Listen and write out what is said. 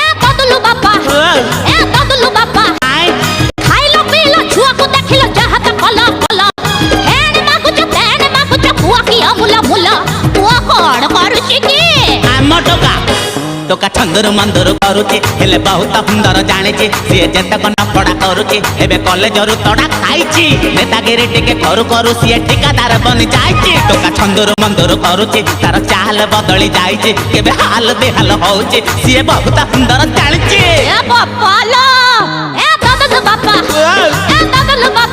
ए ददलू बापा ए ददलू बापा खाइलो पीलो छुआ को देखिलो जहा त कला कला हेण मागुच तेण मागुच पुआ की मुला मुला पुआ कोण करूची की आम टोका टोका छंदर मंदर करुचे हेले बहुत सुंदर जानिचे सी जेतक नफड़ा करुचे एबे कॉलेज रु तड़ा खाइची नेतागिरी टिके करू करू सी ठिकादार बन जाइची टोका छंदर मंदर करुचे तार चाल बदली जाइची केबे हाल बेहाल होउचे सी बहुत सुंदर जानिचे ए बापा लो ए ददलू बापा ए ददलू बापा